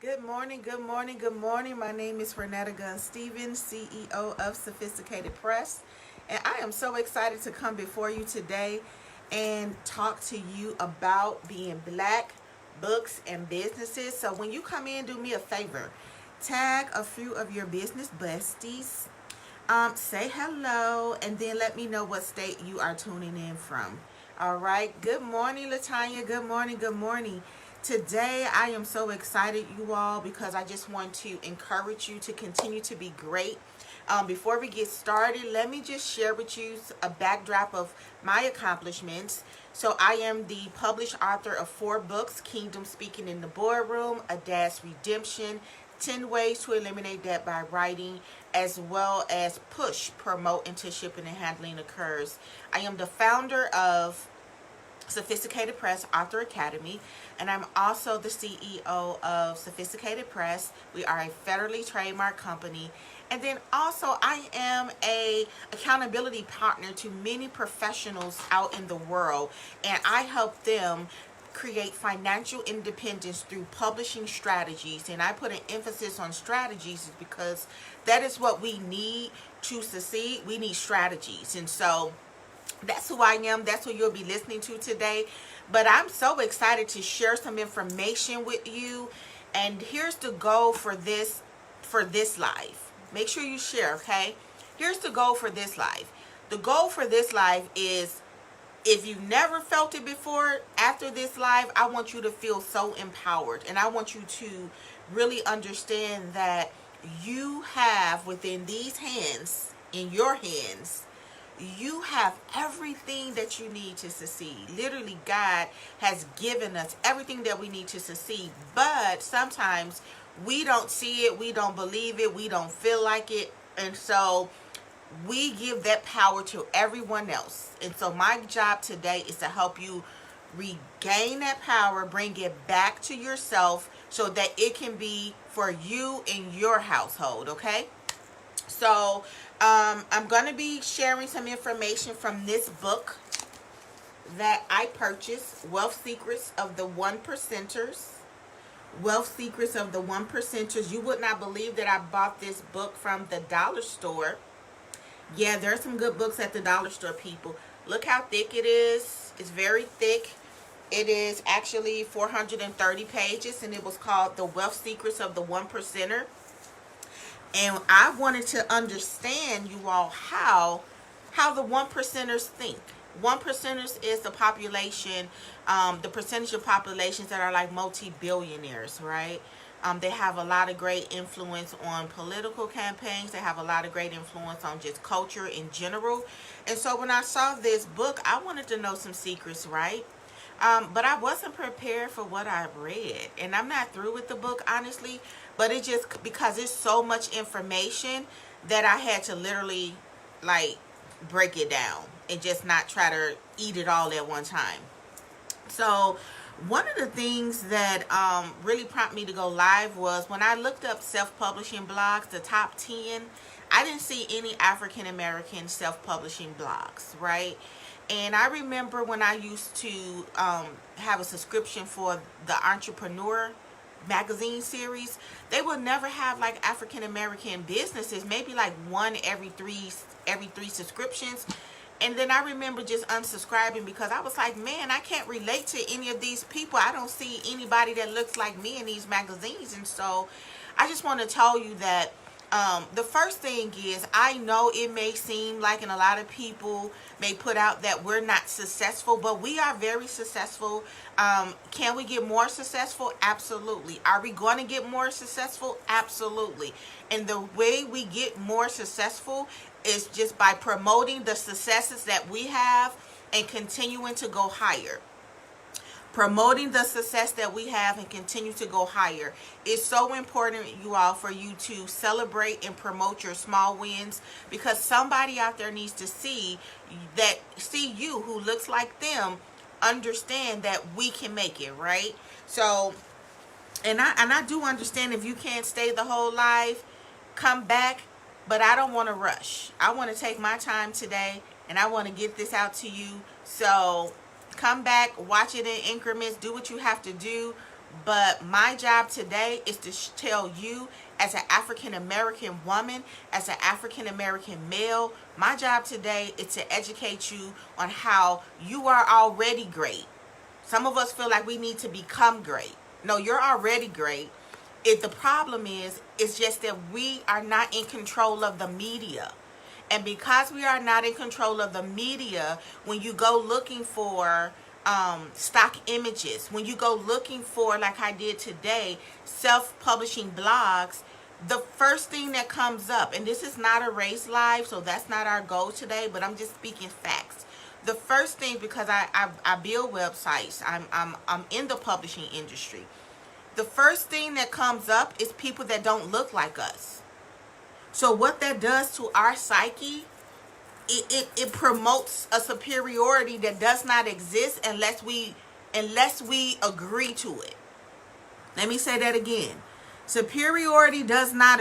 Good morning, good morning, good morning. My name is Renetta Gunn Stevens, CEO of Sophisticated Press, and I am so excited to come before you today and talk to you about being black, books, and businesses. So when you come in, do me a favor. Tag a few of your business besties. Say hello and then let me know what state you are tuning in from. All right. Good morning, Latanya. Good morning. Good morning. Today, I am so excited, you all, because I just want to encourage you to continue to be great. Before we get started, let me just share with you a backdrop of my accomplishments. So, I am the published author of 4 books: Kingdom Speaking in the Boardroom, A Dad's Redemption, 10 Ways to Eliminate Debt by Writing, as well as Push, Promote, into Shipping and Handling Occurs. I am the founder of Sophisticated Press Author Academy, and I'm also the CEO of Sophisticated Press. We are a federally trademarked company, and then also I am a accountability partner to many professionals out in the world, and I help them create financial independence through publishing strategies. And I put an emphasis on strategies because that is what we need to succeed. We need strategies. And so that's who I am. That's who you'll be listening to today. But I'm so excited to share some information with you. And here's the goal for this live. Make sure you share, okay? Here's the goal for this live. The goal for this live is, if you've never felt it before, after this live, I want you to feel so empowered. And I want you to really understand that you have within these hands, in your hands, you have everything that you need to succeed. Literally, God has given us everything that we need to succeed. But sometimes we don't see it, we don't believe it, we don't feel like it. And so we give that power to everyone else. And so my job today is to help you regain that power, bring it back to yourself so that it can be for you in your household, okay? So I'm going to be sharing some information from this book that I purchased, Wealth Secrets of the One Percenters. Wealth Secrets of the One Percenters. You would not believe that I bought this book from the dollar store. Yeah, there are some good books at the dollar store, people. Look how thick it is. It's very thick. It is actually 430 pages, and it was called The Wealth Secrets of the One Percenter. And I wanted to understand, you all, how the one percenters think. One percenters is the population, the percentage of populations that are like multi-billionaires, right? They have a lot of great influence on political campaigns. They have a lot of great influence on just culture in general. And so when I saw this book, I wanted to know some secrets, right? But I wasn't prepared for what I read. And I'm not through with the book, honestly. But it just, because it's so much information that I had to literally, like, break it down and just not try to eat it all at one time. So one of the things that really prompted me to go live was when I looked up self-publishing blogs, the top 10, I didn't see any African American self-publishing blogs, right? And I remember when I used to have a subscription for the Entrepreneur magazine series, they would never have like African American businesses, maybe like one every three subscriptions. And then I remember just unsubscribing because I was like, man, I can't relate to any of these people. I don't see anybody that looks like me in these magazines. And so I just want to tell you that the first thing is, I know it may seem like, and a lot of people may put out that we're not successful, but we are very successful. Can we get more successful? Absolutely. Are we going to get more successful? Absolutely. And the way we get more successful is just by promoting the successes that we have and continuing to go higher. Promoting the success that we have and continue to go higher. It's so important, you all, for you to celebrate and promote your small wins, because somebody out there needs to see you who looks like them, understand that we can make it, right? So, and I do understand if you can't stay the whole life, come back, but I don't want to rush. I want to take my time today and I want to get this out to you. So come back, watch it in increments, do what you have to do, But my job today is to tell you, as an African American woman, as an African American male, my job today is to educate you on how you are already great. Some of us feel like we need to become great. No, you're already great. The problem is, it's just that we are not in control of the media. And because we are not in control of the media, when you go looking for stock images, when you go looking for, like I did today, self-publishing blogs, the first thing that comes up, and this is not a race live, so that's not our goal today, but I'm just speaking facts. The first thing, because I build websites, I'm in the publishing industry. The first thing that comes up is people that don't look like us. So what that does to our psyche, it promotes a superiority that does not exist unless we agree to it. Let me say that again. Superiority does not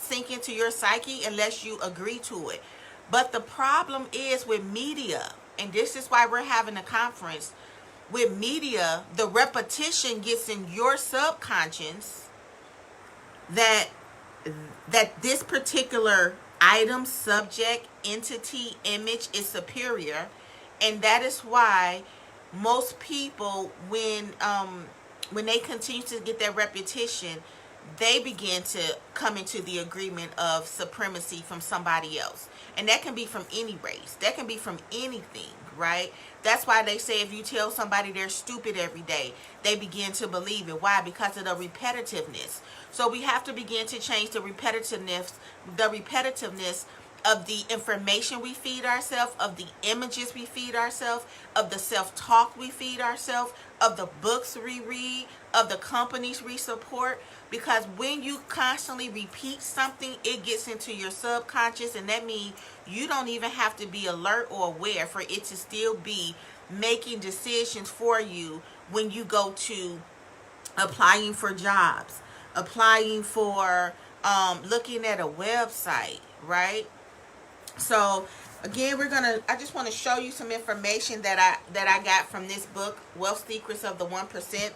sink into your psyche unless you agree to it. But the problem is with media, and this is why we're having a conference. With media, the repetition gets in your subconscious that this particular item, subject, entity, image is superior. And that is why most people, when they continue to get that repetition, they begin to come into the agreement of supremacy from somebody else. And that can be from any race. That can be from anything, right? That's why they say if you tell somebody they're stupid every day, they begin to believe it. Why? Because of the repetitiveness. So we have to begin to change the repetitiveness of the information we feed ourselves, of the images we feed ourselves, of the self-talk we feed ourselves, of the books we read, of the companies we support. Because when you constantly repeat something, it gets into your subconscious, and that means you don't even have to be alert or aware for it to still be making decisions for you when you go to applying for jobs, applying for looking at a website, right? So again, I just want to show you some information that I got from this book, Wealth Secrets of the 1%.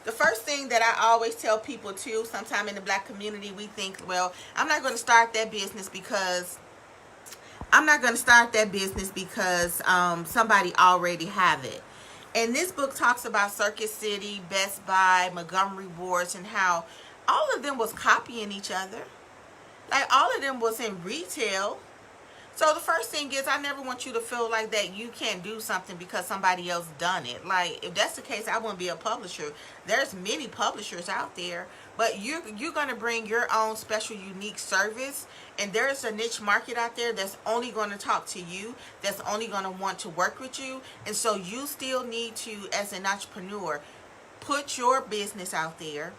The first thing that I always tell people too, sometime in the black community, we think, well, I'm not going to start that business because somebody already have it. And this book talks about Circuit City, Best Buy, Montgomery Ward, and how all of them was copying each other. Like, all of them was in retail. So the first thing is, I never want you to feel like that you can't do something because somebody else done it. Like, if that's the case, I wouldn't be a publisher. There's many publishers out there, but you're going to bring your own special, unique service. And there's a niche market out there that's only going to talk to you, that's only going to want to work with you. And so you still need to, as an entrepreneur, put your business out there.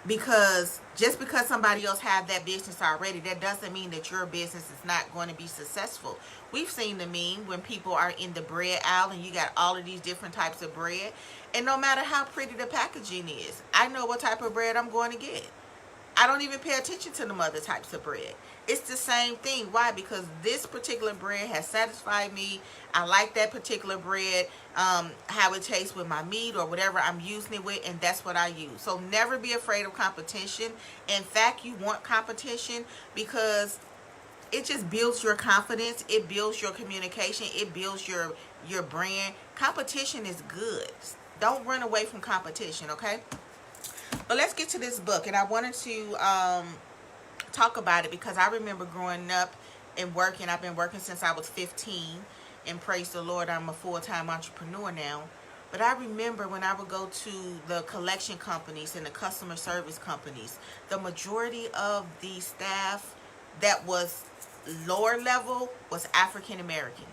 Because just because somebody else have that business already, that doesn't mean that your business is not going to be successful. We've seen the meme when people are in the bread aisle and you got all of these different types of bread. And no matter how pretty the packaging is, I know what type of bread I'm going to get. I don't even pay attention to them other types of bread. It's the same thing. Why? Because this particular bread has satisfied me. I like that particular bread, how it tastes with my meat or whatever I'm using it with, and that's what I use. So never be afraid of competition. In fact, you want competition because it just builds your confidence. It builds your communication. It builds your brand. Competition is good. Don't run away from competition, okay? But let's get to this book, and I wanted to talk about it because I remember growing up and working. I've been working since I was 15, and praise the Lord, I'm a full-time entrepreneur now. But I remember when I would go to the collection companies and the customer service companies, the majority of the staff that was lower level was African American.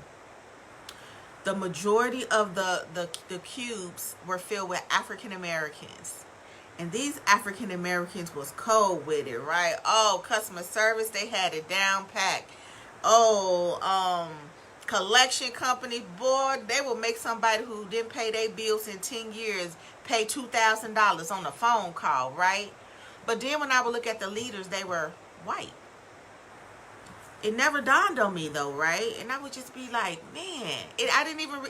The majority of the cubes were filled with African Americans. And these African Americans was cold with it, right? Oh, customer service, they had it down packed. Oh, collection company, boy, they will make somebody who didn't pay their bills in 10 years pay $2,000 on a phone call, right? But then when I would look at the leaders, they were white. it never dawned on me though, right? And I would just be like, man, it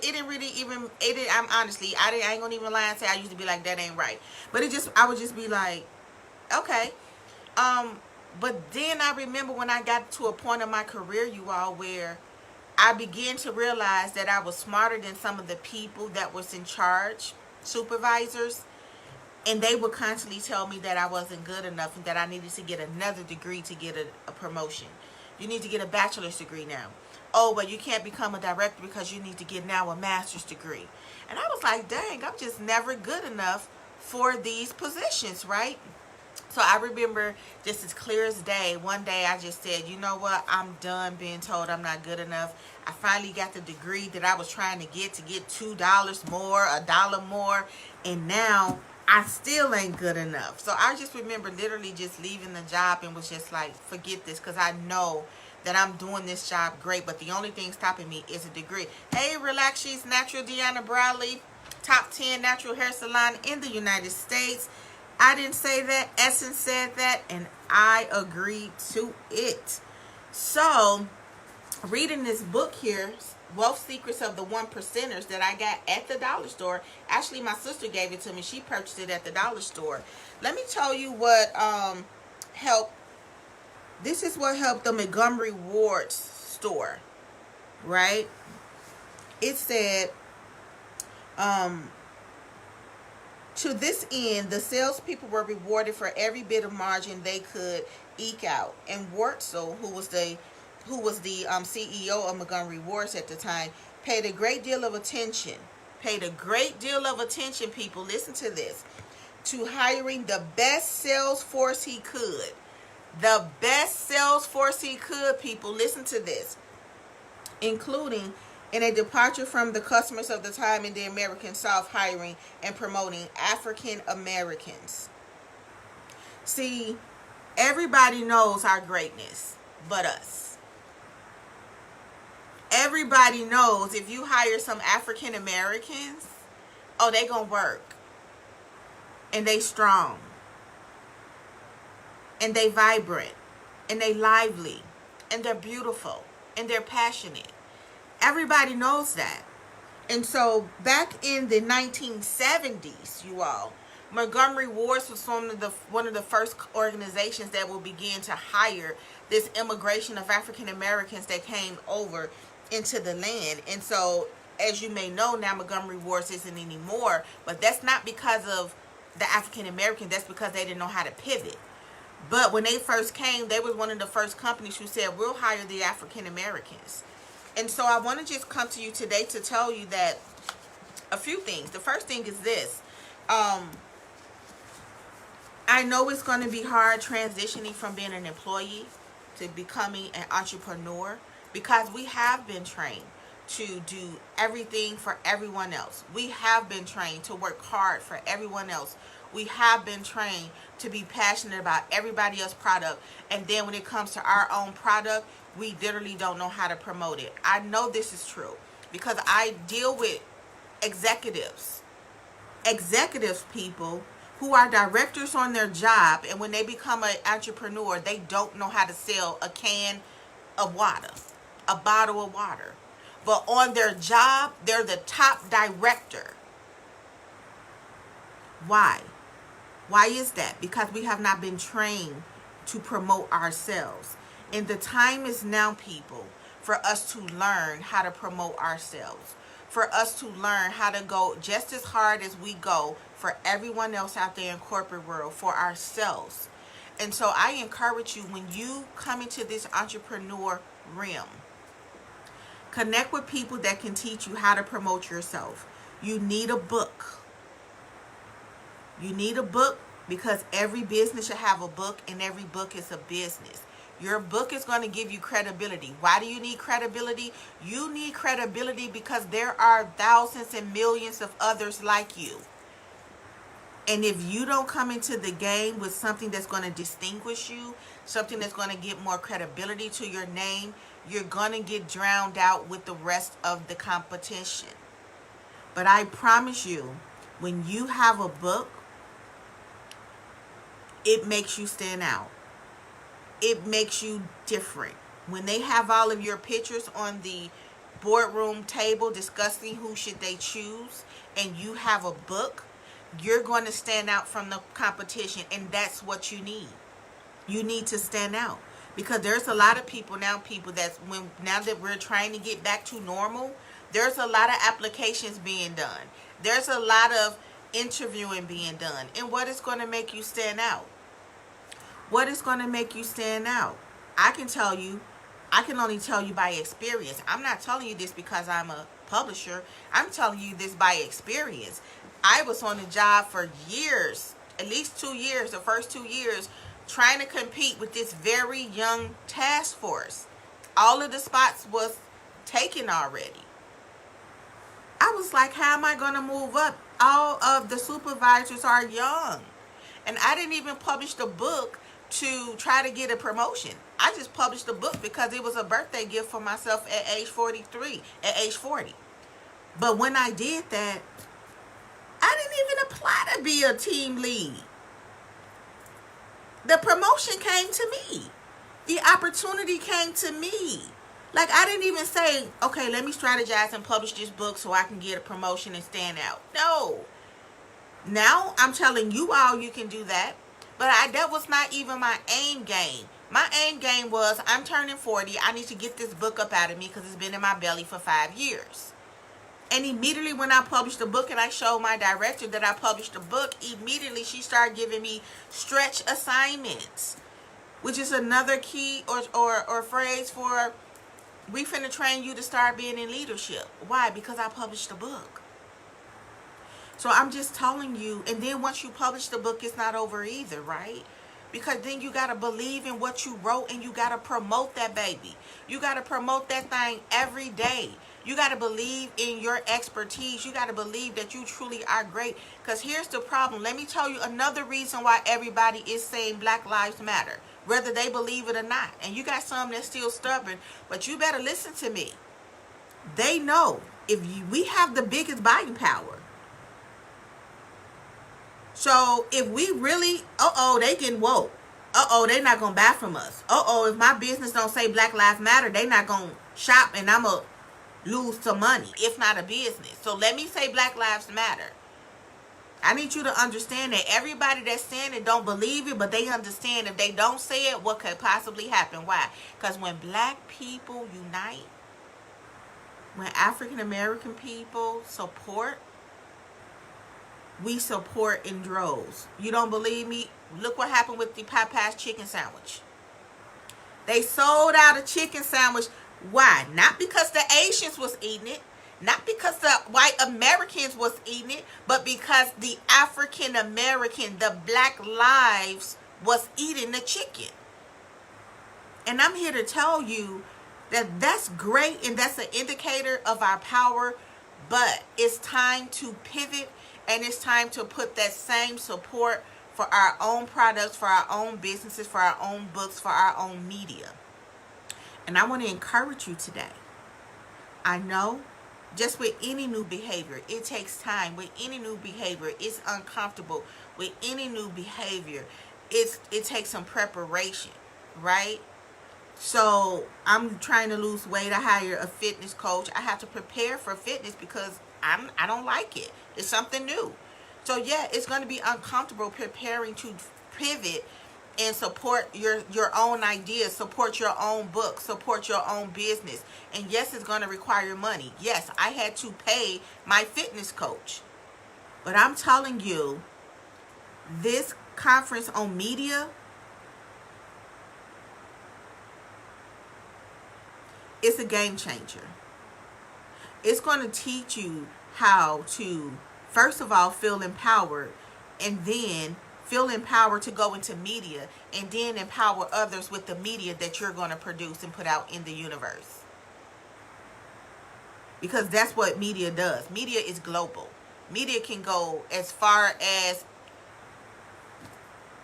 didn't really even, it didn't, I ain't gonna even lie and say I used to be like, that ain't right. But I would just be like, okay. Um, but then I remember when I got to a point in my career, you all, where I began to realize that I was smarter than some of the people that was in charge, supervisors, and they would constantly tell me that I wasn't good enough and that I needed to get another degree to get a promotion. You need to get a bachelor's degree now. Oh, but you can't become a director because you need to get now a master's degree. And I was like, dang, I'm just never good enough for these positions, right? So I remember just as clear as day, one day I just said, you know what, I'm done being told I'm not good enough. I finally got the degree that I was trying to get $2 more, $1 more, and now I still ain't good enough. So I just remember literally just leaving the job and was just like, forget this, because I know that I'm doing this job great, but the only thing stopping me is a degree. Hey, Relax She's Natural, Deanna Bradley, top 10 natural hair salon in the United States. I didn't say that. Essence said that, and I agreed to it. So, reading this book here, Wealth Secrets of the One Percenters, that I got at the dollar store. Actually, my sister gave it to me. She purchased it at the dollar store. Let me tell you what helped. This is what helped the Montgomery Ward store, right? It said, to this end, the salespeople were rewarded for every bit of margin they could eke out. And Wurtzel, who was the CEO of Montgomery Ward at the time, paid a great deal of attention. People, listen to this, to hiring the best sales force he could. The best sales force he could, people, listen to this, including in a departure from the customers of the time in the American South, hiring and promoting African Americans. See, everybody knows our greatness but us. Everybody knows if you hire some African Americans, oh, they gonna work, and they strong, and they vibrant, and they lively, and they're beautiful, and they're passionate. Everybody knows that. And so back in the 1970s, you all, Montgomery Ward was one of the first organizations that will begin to hire this immigration of African Americans that came over into the land. And so, as you may know, now Montgomery Ward isn't anymore, but that's not because of the African American, that's because they didn't know how to pivot. But when they first came, they was one of the first companies who said, we'll hire the African Americans. And so I want to just come to you today to tell you that a few things. The first thing is this. I know it's going to be hard transitioning from being an employee to becoming an entrepreneur, because we have been trained to do everything for everyone else. We have been trained to work hard for everyone else. We have been trained to be passionate about everybody else's product. And then when it comes to our own product, we literally don't know how to promote it. I know this is true because I deal with executives, people who are directors on their job, and when they become an entrepreneur, they don't know how to sell a can of water, a bottle of water. But on their job, they're the top director. Why? Why is that? Because we have not been trained to promote ourselves. And the time is now, people, for us to learn how to promote ourselves. For us to learn how to go just as hard as we go for everyone else out there in corporate world, for ourselves. And so I encourage you, when you come into this entrepreneur realm, connect with people that can teach you how to promote yourself. You need a book. You need a book, because every business should have a book, and every book is a business. Your book is going to give you credibility. Why do you need credibility? You need credibility because there are thousands and millions of others like you. And if you don't come into the game with something that's going to distinguish you, something that's going to get more credibility to your name, you're going to get drowned out with the rest of the competition. But I promise you, when you have a book, it makes you stand out. It makes you different. when they have all of your pictures on the boardroom table discussing who should they choose, and you have a book, you're going to stand out from the competition, and that's what you need. You need to stand out, because there's a lot of people now now that we're trying to get back to normal, there's a lot of applications being done. There's a lot of interviewing being done. And what is going to make you stand out? What is going to make you stand out? I can only tell you by experience. I'm not telling you this because I'm a publisher. I'm telling you this by experience. I was on the job for years, at least 2 years, the first 2 years, trying to compete with this very young task force. All of the spots was taken already. I was like, how am I going to move up? All of the supervisors are young. And I didn't even publish the book to try to get a promotion. I just published the book because it was a birthday gift for myself at age 43, at age 40. But when I did that, I didn't even apply to be a team lead. The promotion came to me. The opportunity came to me. Like, I didn't even say, okay, let me strategize and publish this book so I can get a promotion and stand out. No. Now I'm telling you all you can do that. But that was not even my aim game. My aim game was, I'm turning 40. I need to get this book up out of me because it's been in my belly for 5 years. And immediately when I published the book and I showed my director that I published the book, immediately she started giving me stretch assignments, which is another key or phrase for, we finna train you to start being in leadership. Why? Because I published the book. So I'm just telling you, and then once you publish the book, it's not over either, right? Because then you got to believe in what you wrote, and you got to promote that baby. You got to promote that thing every day. You got to believe in your expertise. You got to believe that you truly are great. Because here's the problem. Let me tell you another reason why everybody is saying Black Lives Matter, whether they believe it or not. And you got some that's still stubborn, but you better listen to me. They know we have the biggest buying power. So if we really, they getting woke. They not going to buy from us. If my business don't say Black Lives Matter, they not going to shop, and I'm going to lose some money, if not a business. So let me say Black Lives Matter. I need you to understand that everybody that's saying it don't believe it, but they understand if they don't say it, what could possibly happen. Why? Because when black people unite, when African American people support, we support in droves. You don't believe me? Look what happened with the Popeyes chicken sandwich. They sold out a chicken sandwich. Why? Not because the Asians was eating it, not because the white Americans was eating it, but because the African American, the Black lives was eating the chicken. And I'm here to tell you that that's great, and that's an indicator of our power, but it's time to pivot. And it's time to put that same support for our own products, for our own businesses, for our own books, for our own media. And I want to encourage you today. I know just with any new behavior, it takes time. With any new behavior, it's uncomfortable. With any new behavior, it takes some preparation, right? So I'm trying to lose weight. I hire a fitness coach. I have to prepare for fitness because I don't like it. It's something new. So yeah, it's going to be uncomfortable preparing to pivot and support your own ideas, support your own book, support your own business. And yes, it's going to require money. Yes, I had to pay my fitness coach. But I'm telling you, this conference on media is a game changer. It's going to teach you how to, first of all, feel empowered, and then feel empowered to go into media, and then empower others with the media that you're going to produce and put out in the universe. Because that's what media does. Media is global. Media can go as far as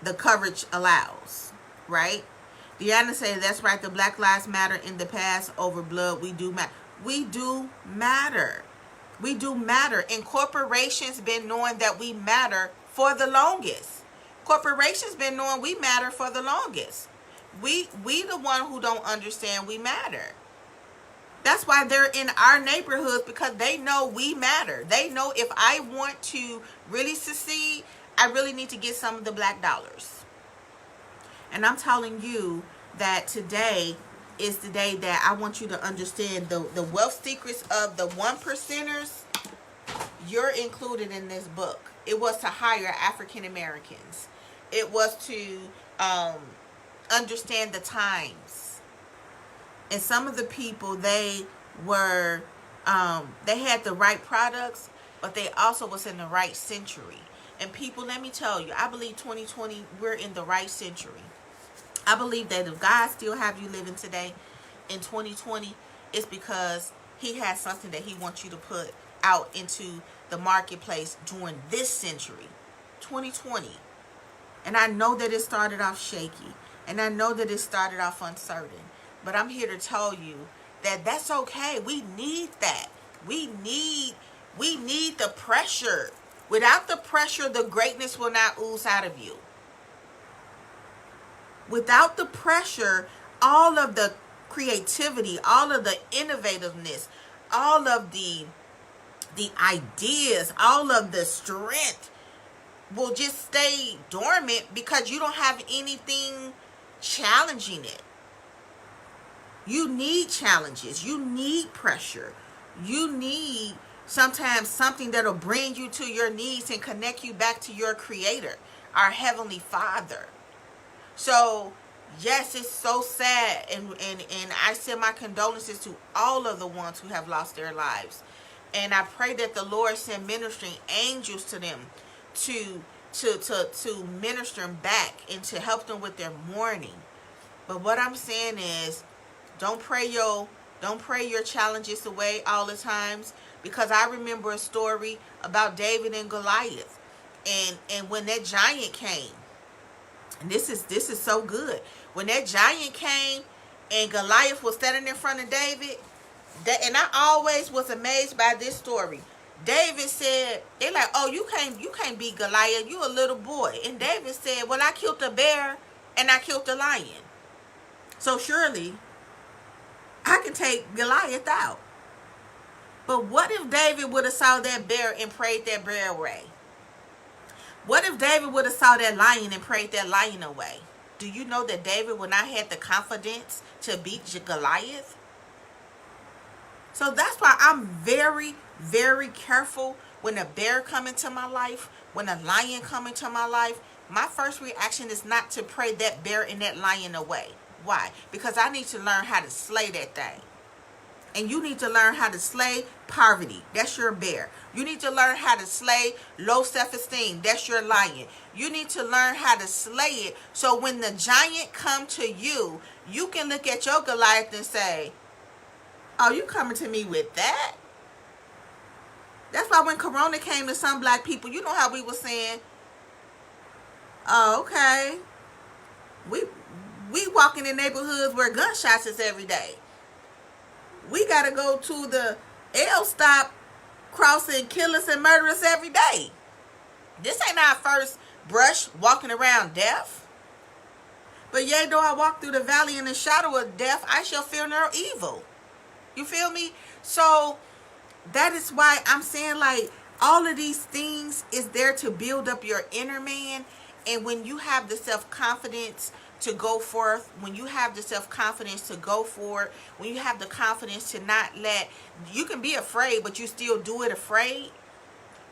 the coverage allows, right? Deanna said, that's right, the Black Lives Matter in the past over blood. We do matter. We do matter. We do matter. And corporations been knowing that we matter for the longest. Corporations been knowing we matter for the longest. We the one who don't understand we matter. That's why they're in our neighborhoods, because they know we matter. They know if I want to really succeed, I really need to get some of the black dollars. And I'm telling you that today is the day that I want you to understand the wealth secrets of the one percenters. You're included in this book. It was to hire African Americans. It was to understand the times. And some of the people, they were they had the right products, but they also was in the right century. And people, let me tell you, I believe 2020, we're in the right century. I believe that if God still have you living today in 2020, it's because he has something that he wants you to put out into the marketplace during this century, 2020. And I know that it started off shaky, and I know that it started off uncertain, but I'm here to tell you that that's okay. We need that. We need the pressure. Without the pressure, the greatness will not ooze out of you. Without the pressure, all of the creativity, all of the innovativeness, all of the ideas, all of the strength will just stay dormant because you don't have anything challenging it. You need challenges. You need pressure. You need sometimes something that'll bring you to your knees and connect you back to your Creator, our Heavenly Father. So, yes, it's so sad, and I send my condolences to all of the ones who have lost their lives. And I pray that the Lord send ministering angels to them to minister them back and to help them with their mourning. But what I'm saying is, don't pray your challenges away all the times, because I remember a story about David and Goliath, and when that giant came. And this is so good. When that giant came and Goliath was standing in front of David, and I always was amazed by this story. David said, they're like, oh, you can't beat Goliath. You a little boy. And David said, well, I killed the bear and I killed the lion. So surely I can take Goliath out. But what if David would have saw that bear and prayed that bear away? What if David would have saw that lion and prayed that lion away? Do you know that David would not have the confidence to beat Goliath? So that's why I'm very, very careful when a bear come into my life, when a lion come into my life. My first reaction is not to pray that bear and that lion away. Why? Because I need to learn how to slay that thing. And you need to learn how to slay poverty. That's your bear. You need to learn how to slay low self-esteem. That's your lion. You need to learn how to slay it, so when the giant come to you, you can look at your Goliath and say, oh, you coming to me with that? That's why when Corona came to some black people, you know how we were saying, oh, okay. We walking in neighborhoods where gunshots is every day. We got to go to the L stop crossing killers and murderers every day. This ain't our first brush walking around death. But yea, though I walk through the valley in the shadow of death, I shall fear no evil. You feel me? So that is why I'm saying, like, all of these things is there to build up your inner man. And when you have the self-confidence to go forth, when you have the self-confidence to go forward, when you have the confidence to not let, you can be afraid, but you still do it afraid,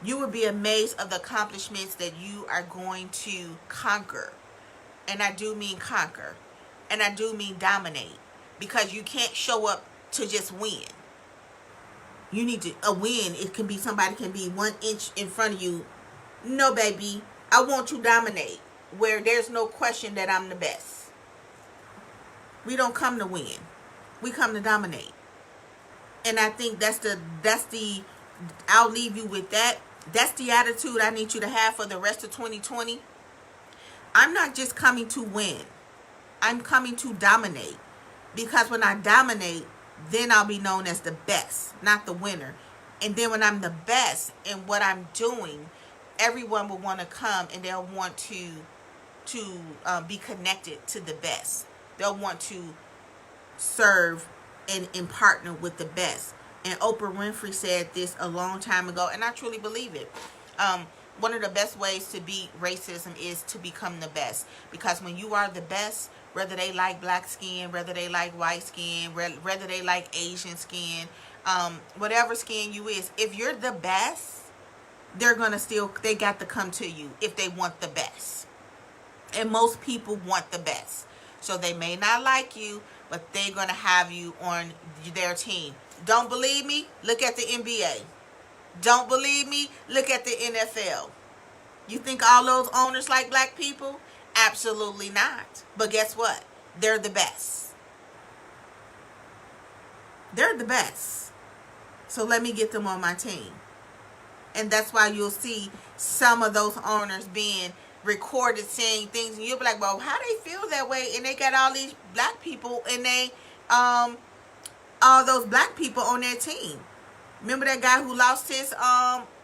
you will be amazed of the accomplishments that you are going to conquer. And I do mean conquer. And I do mean dominate. Because you can't show up to just win. You need to, a win, it can be, somebody can be 1 inch in front of you. No, baby, I want to dominate, where there's no question that I'm the best. We don't come to win. We come to dominate. And I think that's the, I'll leave you with that. That's the attitude I need you to have for the rest of 2020. I'm not just coming to win. I'm coming to dominate. Because when I dominate, then I'll be known as the best, not the winner. And then when I'm the best in what I'm doing, everyone will want to come and they'll want to be connected to the best they'll want to serve and partner with the best. And Oprah Winfrey said this a long time ago, and I truly believe it. One of the best ways to beat racism is to become the best. Because when you are the best, whether they like black skin, whether they like white skin, whether they like Asian skin, whatever skin you is, if you're the best, they got to come to you if they want the best. And most people want the best. So they may not like you, but they're going to have you on their team. Don't believe me? Look at the NBA. Don't believe me? Look at the NFL. You think all those owners like black people? Absolutely not. But guess what? They're the best. They're the best. So let me get them on my team. And that's why you'll see some of those owners being recorded saying things, and you'll be like, well, how they feel that way? And they got all these black people, and they all those black people on their team. Remember that guy who lost his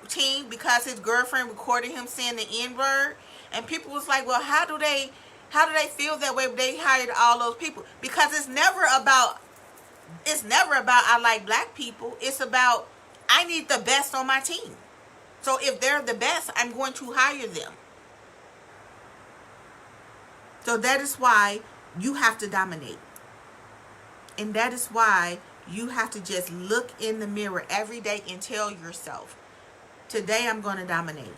team because his girlfriend recorded him saying the N-word? And people was like, well, how do they feel that way when they hired all those people? Because it's never about I like black people. It's about I need the best on my team. So if they're the best, I'm going to hire them. So that is why you have to dominate. And that is why you have to just look in the mirror every day and tell yourself, today I'm going to dominate.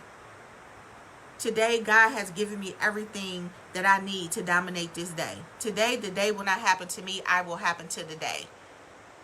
Today, God has given me everything that I need to dominate this day. Today, the day will not happen to me, I will happen to the day.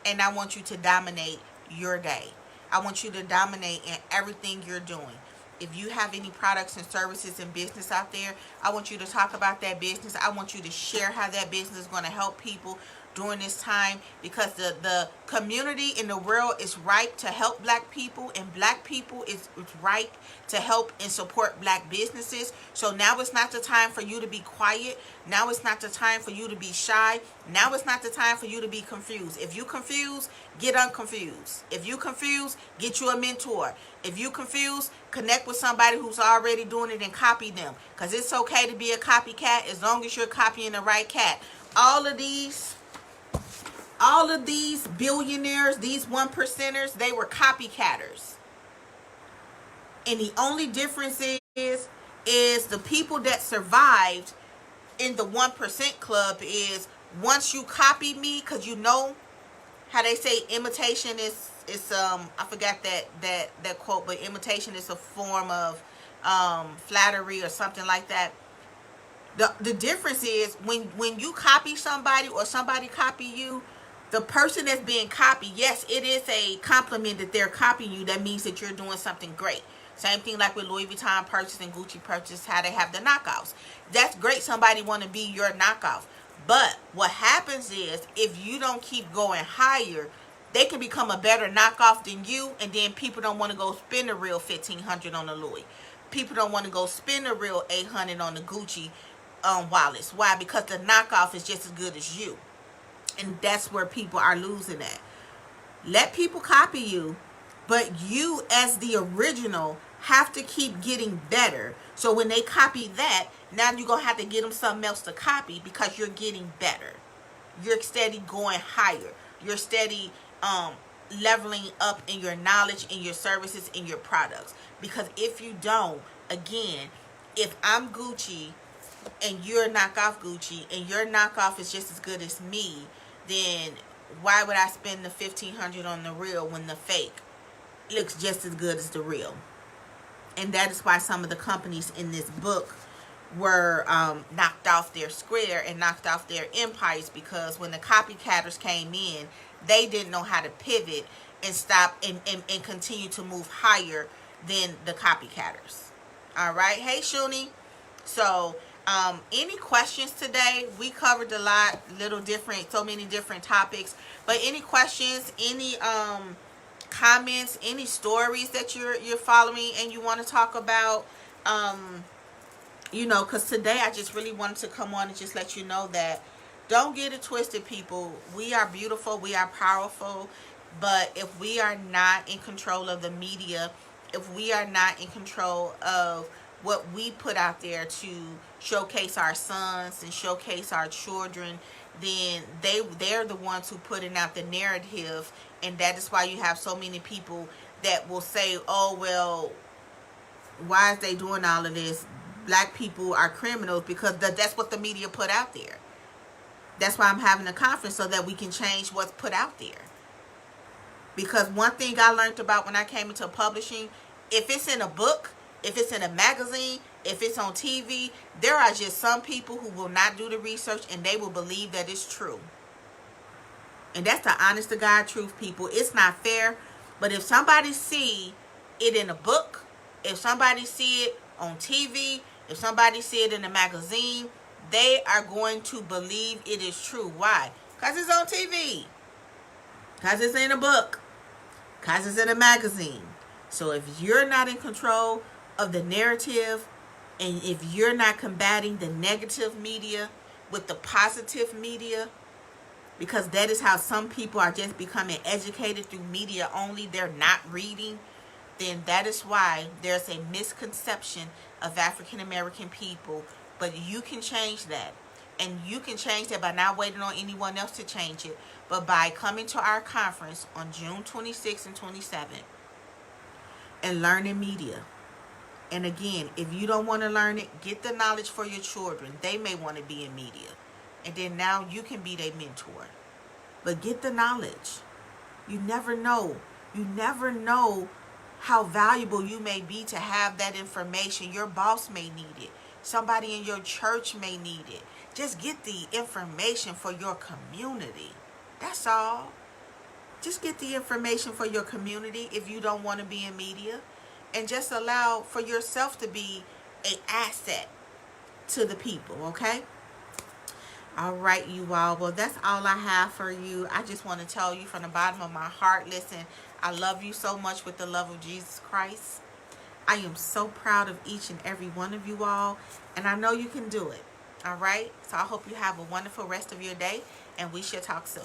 And I want you to dominate your day. I want you to dominate in everything you're doing. If you have any products and services and business out there, I want you to talk about that business. I want you to share how that business is going to help people during this time, because the community in the world is ripe to help black people, and black people is ripe to help and support black businesses. So now it's not the time for you to be quiet. Now it's not the time for you to be shy. Now it's not the time for you to be confused. If you confused, get unconfused. If you confused, get you a mentor. If you confused, connect with somebody who's already doing it and copy them. Because it's okay to be a copycat as long as you're copying the right cat. All of these billionaires, these 1%ers, they were copycatters. And the only difference is the people that survived in the 1% club is once you copy me, because you know how they say imitation is I forgot that quote, but imitation is a form of flattery or something like that. The difference is when you copy somebody or somebody copy you, the person that's being copied, yes, it is a compliment that they're copying you. That means that you're doing something great. Same thing like with Louis Vuitton purchase and Gucci purchase, how they have the knockoffs. That's great. Somebody want to be your knockoff. But what happens is if you don't keep going higher, they can become a better knockoff than you, and then people don't want to go spend a real $1,500 on the Louis. People don't want to go spend a real $800 on the Gucci wallets. Why? Because the knockoff is just as good as you. And that's where people are losing at. Let people copy you, but you as the original have to keep getting better. So when they copy that, now you're going to have to get them something else to copy because you're getting better. You're steady going higher. You're steady leveling up in your knowledge, in your services, in your products. Because if you don't, again, if I'm Gucci and you're knockoff Gucci and your knockoff is just as good as me, then why would I spend the $1,500 on the real when the fake looks just as good as the real? And that is why some of the companies in this book were knocked off their square and knocked off their empires, because when the copycatters came in, they didn't know how to pivot and stop and continue to move higher than the copycatters. All right. Hey, Shuni. So any questions today? We covered a lot, so many different topics. But any questions, any comments, any stories that you're following and you want to talk about? Because today I just really wanted to come on and just let you know that don't get it twisted, people. We are beautiful. We are powerful. But if we are not in control of the media, if we are not in control of what we put out there to showcase our sons and showcase our children, then they're the ones who putting out the narrative. And that is why you have so many people that will say, oh well, why is they doing all of this? Black people are criminals, because that's what the media put out there. That's why I'm having a conference, so that we can change what's put out there. Because one thing I learned about when I came into publishing, if it's in a book, if it's in a magazine, if it's on TV, there are just some people who will not do the research and they will believe that it's true. And that's the honest to God truth, people. It's not fair. But if somebody see it in a book, if somebody see it on TV, if somebody see it in a magazine, they are going to believe it is true. Why? Because it's on TV. Because it's in a book. Because it's in a magazine. So if you're not in control of the narrative, and if you're not combating the negative media with the positive media, because that is how some people are just becoming educated through media only, they're not reading, then that is why there's a misconception of African American people. But you can change that. And you can change that by not waiting on anyone else to change it, but by coming to our conference on June 26th and 27th and learning media. And again, if you don't want to learn it, get the knowledge for your children. They may want to be in media. And then now you can be their mentor. But get the knowledge. You never know. You never know how valuable you may be to have that information. Your boss may need it. Somebody in your church may need it. Just get the information for your community. That's all. Just get the information for your community if you don't want to be in media. And just allow for yourself to be an asset to the people, okay? All right, you all. Well, that's all I have for you. I just want to tell you from the bottom of my heart, listen, I love you so much with the love of Jesus Christ. I am so proud of each and every one of you all, and I know you can do it. All right? So I hope you have a wonderful rest of your day, and we shall talk soon.